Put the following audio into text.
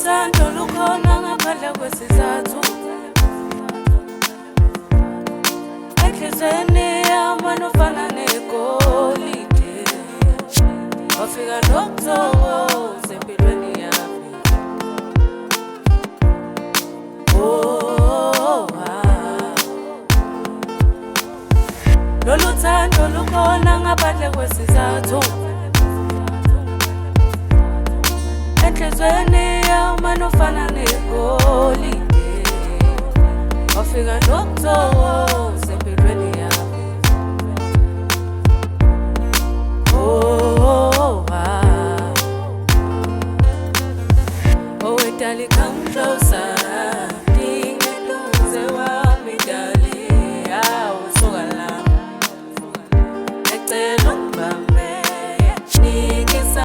Loluthando lukhona ngaphandle kwesizathu. Enhlizweni yami ufana negolide. Wafika nokuthokoza empilweni yami. Loluthando lukhona ngaphandle kwesizathu. Enhlizweni yami ufana negolide. Wafika nokuthokoza